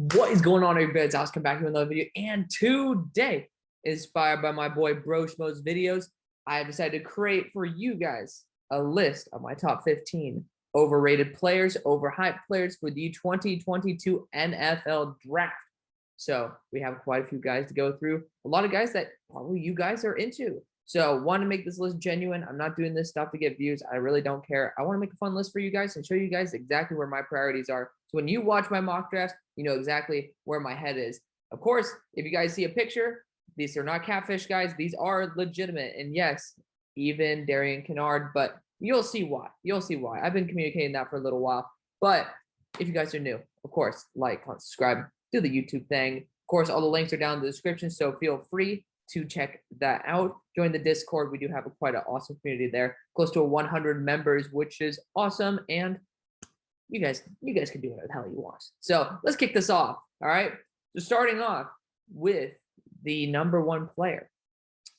What is going on, everybody? Alex, come back to another video, and today, inspired by my boy Bro Schmo's videos, I have decided to create for you guys a list of my top 15 overrated players, overhyped players for the 2022 NFL Draft. So we have quite a few guys to go through, a lot of guys that probably you guys are into. So want to make this list genuine. I'm not doing this stuff to get views. I really don't care. I want to make a fun list for you guys and show you guys exactly where my priorities are. So when you watch my mock drafts, you know exactly where my head is. Of course, if you guys see a picture, these are not catfish, guys. These are legitimate. And yes, even Darion Canard, but you'll see why. You'll see why. I've been communicating that for a little while. But if you guys are new, of course, like, comment, subscribe, do the YouTube thing. Of course, all the links are down in the description, so feel free to check that out. Join the Discord. We do have quite an awesome community there, close to 100 members, which is awesome. And you guys can do whatever the hell you want. So let's kick this off. All right. So starting off with the number one player.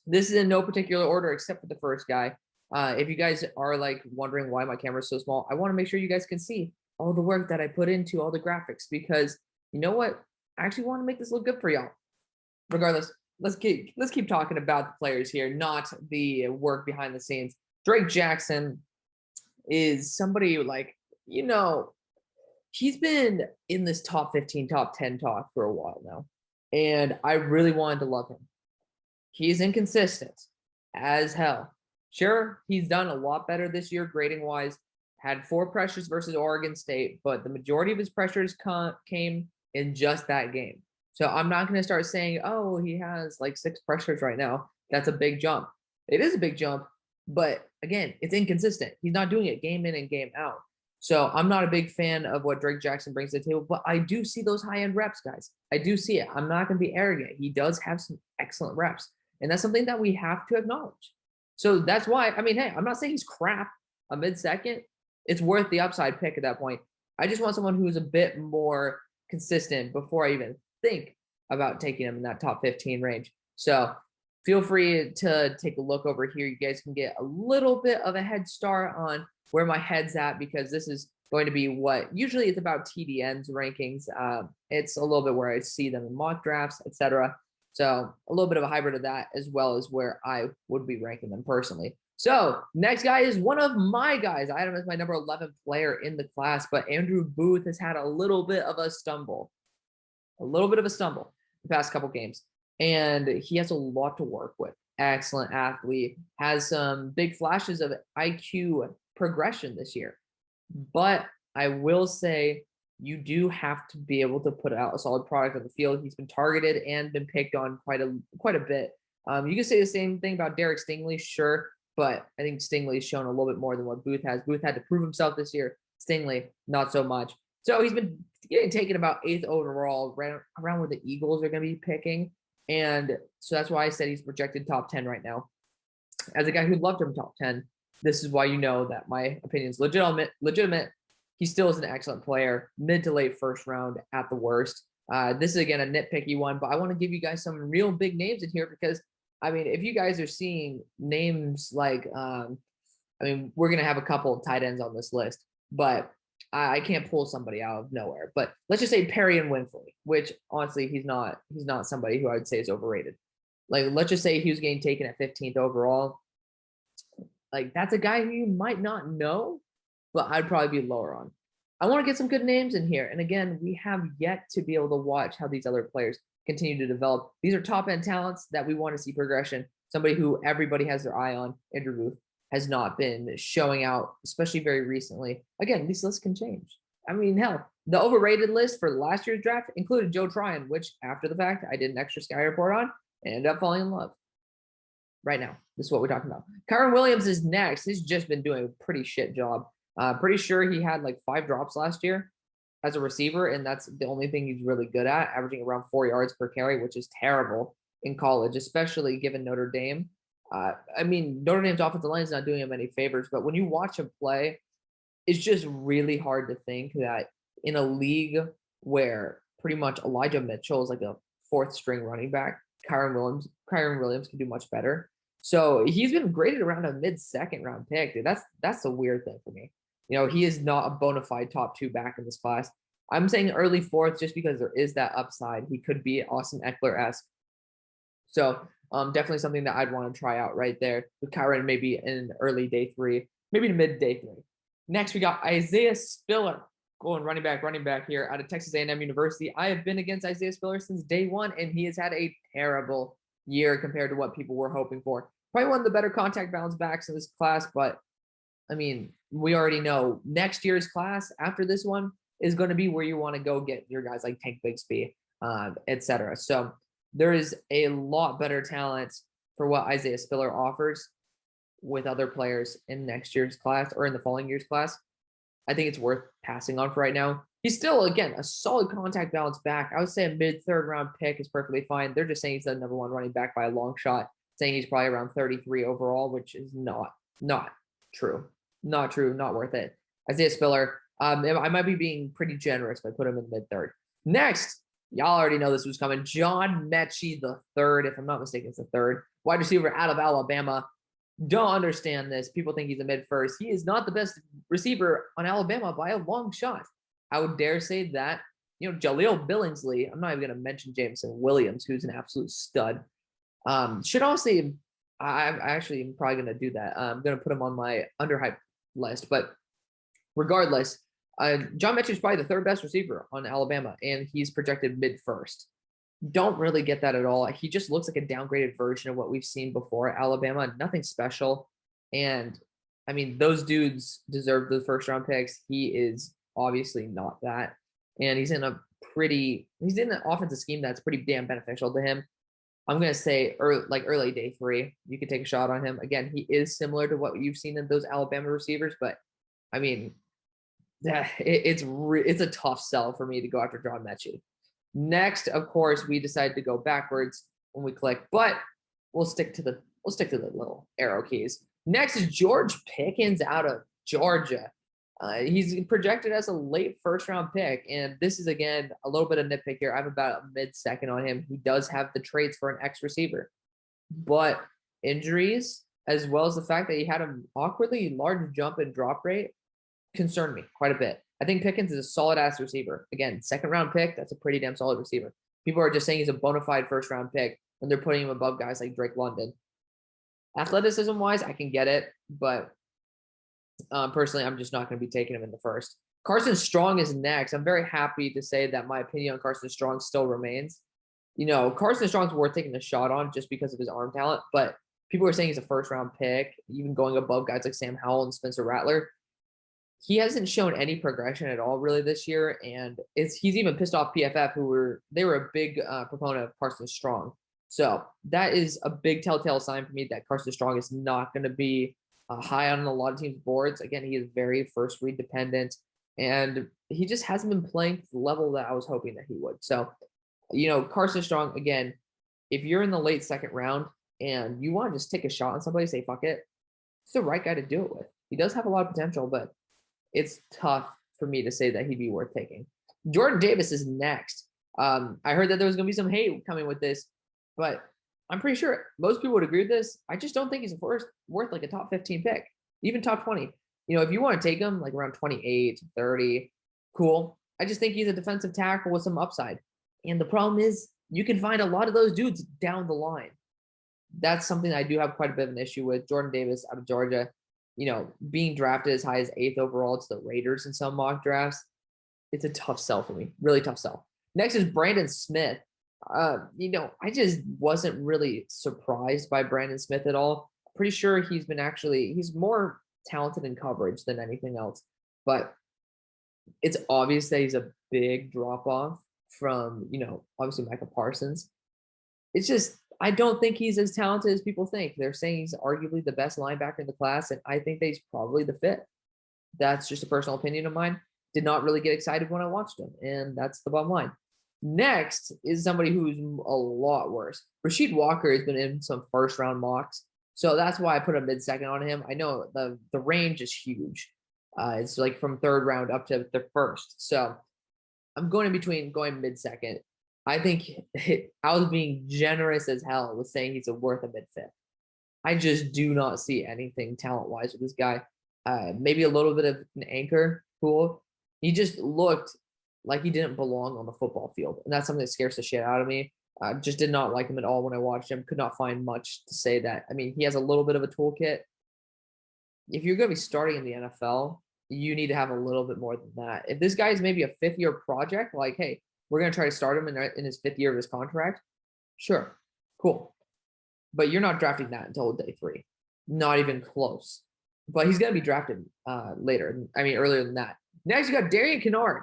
This is in no particular order except for the first guy. If you guys are like wondering why my camera is so small, I want to make sure you guys can see all the work that I put into all the graphics, because you know what? I actually want to make this look good for y'all. Regardless, let's keep talking about the players here, not the work behind the scenes. Drake Jackson is somebody like, you know, he's been in this top 15, top 10 talk for a while now, and I really wanted to love him. He's inconsistent as hell. Sure, he's done a lot better this year grading wise. Had 4 pressures versus Oregon State, but the majority of his pressures came in just that game. So I'm not going to start saying, oh, he has like 6 pressures right now. That's a big jump. It is a big jump, but again, it's inconsistent. He's not doing it game in and game out. So I'm not a big fan of what Drake Jackson brings to the table, but I do see those high-end reps, guys. I do see it. I'm not going to be arrogant. He does have some excellent reps, and that's something that we have to acknowledge. So that's why, I mean, hey, I'm not saying he's crap a mid-second. It's worth the upside pick at that point. I just want someone who's a bit more consistent before I even think about taking him in that top 15 range. So feel free to take a look over here. You guys can get a little bit of a head start on where my head's at, because this is going to be what usually it's about TDN's rankings. It's a little bit where I see them in mock drafts, etc. So a little bit of a hybrid of that, as well as where I would be ranking them personally. So next guy is one of my guys. I had him as my number 11 player in the class, but Andrew Booth has had a little bit of a stumble. The past couple games. And he has a lot to work with. Excellent athlete, has some big flashes of IQ progression this year. But I will say you do have to be able to put out a solid product on the field. He's been targeted and been picked on quite a bit. You can say the same thing about Derek Stingley, sure, but I think Stingley's shown a little bit more than what Booth has. Booth had to prove himself this year. Stingley, not so much. So he's been getting taken about 8th overall, right around where the Eagles are going to be picking. And so that's why I said he's projected top 10 right now. As a guy who loved him top 10, this is why you know that my opinion is legitimate. He still is an excellent player, mid to late first round at the worst. This is, again, a nitpicky one, but I want to give you guys some real big names in here, because, I mean, if you guys are seeing names like, I mean, we're going to have a couple of tight ends on this list, but I can't pull somebody out of nowhere. But let's just say Perry and Winfrey, which honestly, he's not somebody who I would say is overrated. Like, let's just say he was getting taken at 15th overall. Like, that's a guy who you might not know, but I'd probably be lower on. I want to get some good names in here. And again, we have yet to be able to watch how these other players continue to develop. These are top end talents that we want to see progression. Somebody who everybody has their eye on, Andrew Booth, has not been showing out, especially very recently. Again, these lists can change. I mean, hell, the overrated list for last year's draft included Joe Tryon, which after the fact, I did an extra Sky report on and ended up falling in love. Right now, this is what we're talking about. Kyren Williams is next. He's just been doing a pretty shit job. Pretty sure he had like 5 drops last year as a receiver, and that's the only thing he's really good at, averaging around 4 yards per carry, which is terrible in college, especially given Notre Dame. I mean, Notre Dame's offensive line is not doing him any favors, but when you watch him play, it's just really hard to think that in a league where pretty much Elijah Mitchell is like a 4th string running back, Kyren Williams can do much better. So he's been graded around a mid-second round pick, dude. That's the weird thing for me. You know, he is not a bona fide top 2 back in this class. I'm saying early fourth just because there is that upside. He could be Austin Eckler-esque. So definitely something that I'd want to try out right there with Kyren maybe in early day 3, maybe to mid day 3. Next, we got Isaiah Spiller going running back here out of Texas A&M University. I have been against Isaiah Spiller since day 1, and he has had a terrible year compared to what people were hoping for. Probably one of the better contact balance backs in this class, but I mean, we already know next year's class after this one is going to be where you want to go get your guys like Tank Bigsby, etc. So there is a lot better talent for what Isaiah Spiller offers with other players in next year's class or in the following year's class. I think it's worth passing on for right now. He's still, again, a solid contact balance back. I would say a mid-third round pick is perfectly fine. They're just saying he's the number 1 running back by a long shot, saying he's probably around 33 overall, which is not true. Not true, not worth it. Isaiah Spiller, I might be being pretty generous by putting him in mid-third. Next, y'all already know this was coming. John Metchie the third, if I'm not mistaken, it's the third wide receiver out of Alabama. Don't understand this. People think he's a mid-first. He is not the best receiver on Alabama by a long shot. I would dare say that. Jaleel Billingsley, I'm not even going to mention Jameson Williams, who's an absolute stud. Should honestly, I actually am probably going to do that. I'm going to put him on my underhyped list. But regardless, John Metchie is probably the 3rd best receiver on Alabama, and he's projected mid-first. Don't really get that at all. He just looks like a downgraded version of what we've seen before at Alabama. Nothing special. And, I mean, those dudes deserve the first-round picks. He is obviously not that. And he's in an offensive scheme that's pretty damn beneficial to him. I'm going to say early day 3, you could take a shot on him. Again, he is similar to what you've seen in those Alabama receivers, but, I mean, it's a tough sell for me to go after John Metchie. Next, of course, we decided to go backwards when we click, but we'll stick to the little arrow keys. Next is George Pickens out of Georgia. He's projected as a late first-round pick, and this is, again, a little bit of nitpick here. I have about a mid-second on him. He does have the traits for an ex-receiver, but injuries, as well as the fact that he had an awkwardly large jump in drop rate, concerned me quite a bit. I think Pickens is a solid-ass receiver. Again, 2nd-round pick, that's a pretty damn solid receiver. People are just saying he's a bona fide first-round pick when they're putting him above guys like Drake London. Athleticism-wise, I can get it, but personally, I'm just not going to be taking him in the first. Carson Strong is next. I'm very happy to say that my opinion on Carson Strong still remains. Carson Strong's worth taking a shot on just because of his arm talent, but people are saying he's a first-round pick, even going above guys like Sam Howell and Spencer Rattler. He hasn't shown any progression at all really this year, and he's even pissed off PFF, who were a big proponent of Carson Strong. So that is a big telltale sign for me that Carson Strong is not going to be high on a lot of teams' boards. Again, he is very first read dependent, and he just hasn't been playing to the level that I was hoping that he would. So, Carson Strong, again, if you're in the late 2nd round and you want to just take a shot on somebody, say fuck it, it's the right guy to do it with. He does have a lot of potential, but it's tough for me to say that he'd be worth taking. Jordan Davis is next. I heard that there was going to be some hate coming with this, but I'm pretty sure most people would agree with this. I just don't think he's worth like a top 15 pick, even top 20. If you want to take him like around 28, 30, cool. I just think he's a defensive tackle with some upside. And the problem is you can find a lot of those dudes down the line. That's something I do have quite a bit of an issue with. Jordan Davis out of Georgia, being drafted as high as 8th overall to the Raiders in some mock drafts, it's a tough sell for me. Really tough sell. Next is Brandon Smith. I just wasn't really surprised by Brandon Smith at all. Pretty sure he's more talented in coverage than anything else. But it's obvious that he's a big drop-off from, obviously Micah Parsons. It's just, I don't think he's as talented as people think. They're saying he's arguably the best linebacker in the class, and I think that he's probably the fit. That's just a personal opinion of mine. Did not really get excited when I watched him, and that's the bottom line. Next is somebody who's a lot worse. Rasheed Walker has been in some first-round mocks, so that's why I put a mid-second on him. I know the range is huge. It's like from 3rd round up to the 1st. So I'm going in between going mid-second. I think I was being generous as hell with saying he's worth a mid-fifth. I just do not see anything talent-wise with this guy. Maybe a little bit of an anchor. Cool. He just looked like he didn't belong on the football field. And that's something that scares the shit out of me. I just did not like him at all when I watched him. Could not find much to say that. I mean, he has a little bit of a toolkit. If you're going to be starting in the NFL, you need to have a little bit more than that. If this guy is maybe a fifth-year project, like, hey, we're going to try to start him in his fifth year of his contract, sure, cool. But you're not drafting that until day 3. Not even close. But he's going to be drafted later. I mean, earlier than that. Next, you got Darion Canard.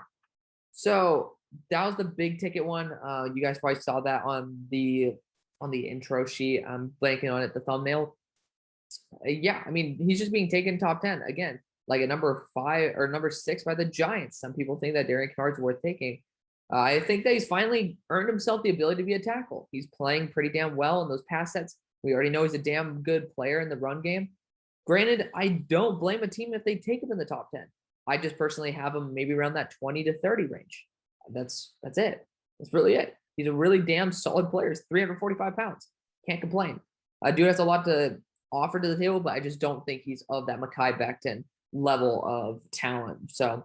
So that was the big ticket one. You guys probably saw that on the intro sheet. I'm blanking on it, the thumbnail. Yeah, I mean, he's just being taken top 10 again, like a number 5 or number 6 by the Giants. Some people think that Darion Canard's worth taking. I think that he's finally earned himself the ability to be a tackle. He's playing pretty damn well in those pass sets. We already know he's a damn good player in the run game. Granted, I don't blame a team if they take him in the top 10. I just personally have him maybe around that 20 to 30 range. That's it. That's really it. He's a really damn solid player. He's 345 pounds. Can't complain. Dude has a lot to offer to the table, but I just don't think he's of that Mekhi Becton level of talent. So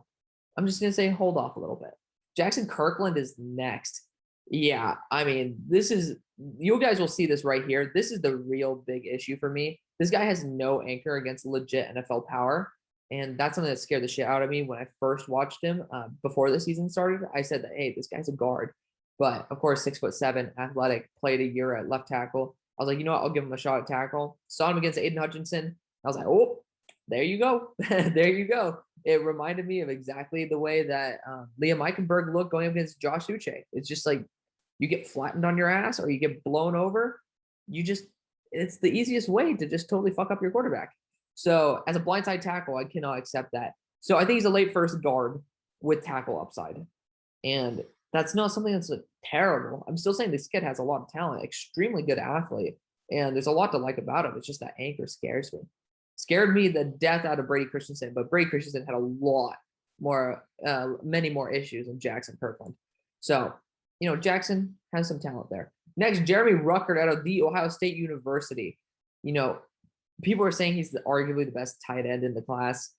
I'm just going to say hold off a little bit. Jackson Kirkland is next. Yeah, I mean, this is, you guys will see this right here. This is the real big issue for me. This guy has no anchor against legit NFL power. And that's something that scared the shit out of me when I first watched him before the season started. I said that, hey, this guy's a guard. But of course, 6'7", athletic, played a year at left tackle. I was like, you know what? I'll give him a shot at tackle. Saw him against Aiden Hutchinson. I was like, oh, there you go. There you go. It reminded me of exactly the way that Liam Eichenberg looked going up against Josh Uche. It's just like you get flattened on your ass or you get blown over. It's the easiest way to just totally fuck up your quarterback. So as a blindside tackle, I cannot accept that. So I think he's a late first guard with tackle upside. And that's not something that's terrible. I'm still saying this kid has a lot of talent, extremely good athlete. And there's a lot to like about him. It's just that anchor scares me. Scared me the death out of Brady Christensen, but Brady Christensen had a lot more, many more issues than Jackson Kirkland. So, you know, Jackson has some talent there. Next, Jeremy Ruckert out of The Ohio State University. You know, people are saying he's arguably the best tight end in the class.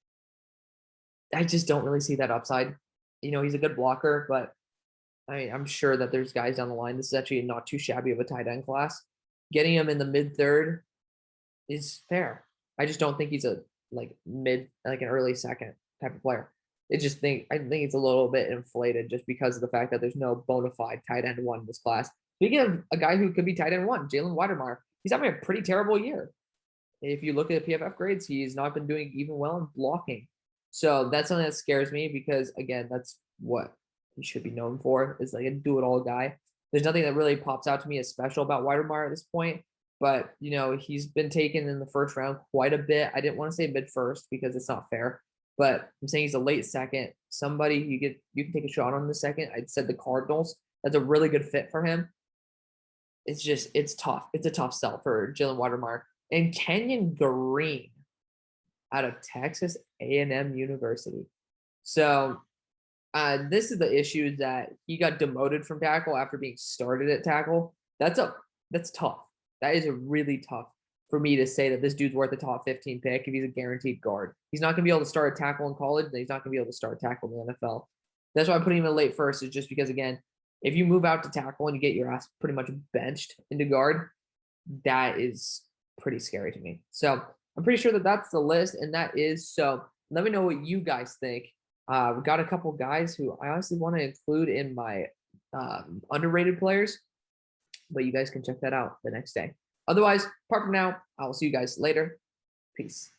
I just don't really see that upside. You know, he's a good blocker, but I mean, I'm sure that there's guys down the line. This is actually not too shabby of a tight end class. Getting him in the mid-3rd is fair. I just don't think he's a an early second type of player. I think it's a little bit inflated just because of the fact that there's no bona fide tight end 1 in this class. Speaking of a guy who could be tight end 1, Jalen Weidemeyer, he's having a pretty terrible year. If you look at the PFF grades, he's not been doing even well in blocking. So that's something that scares me because, again, that's what he should be known for, is like a do-it-all guy. There's nothing that really pops out to me as special about Weidemeyer at this point. But, you know, he's been taken in the first round quite a bit. I didn't want to say mid-first because it's not fair. But I'm saying he's a late second. Somebody you can take a shot on the second. I'd said the Cardinals. That's a really good fit for him. It's tough. It's a tough sell for Jalen Weidemeyer. And Kenyon Green out of Texas A&M University. So this is the issue, that he got demoted from tackle after being started at tackle. That's tough. That is a really tough for me to say that this dude's worth a top 15 pick if he's a guaranteed guard. He's not going to be able to start a tackle in college, and he's not going to be able to start a tackle in the NFL. That's why I'm putting him in late first, is just because, again, if you move out to tackle and you get your ass pretty much benched into guard, that is pretty scary to me. So I'm pretty sure that that's the list, and that is. So let me know what you guys think. We got a couple guys who I honestly want to include in my underrated players, but you guys can check that out the next day. Otherwise, apart from now, I will see you guys later. Peace.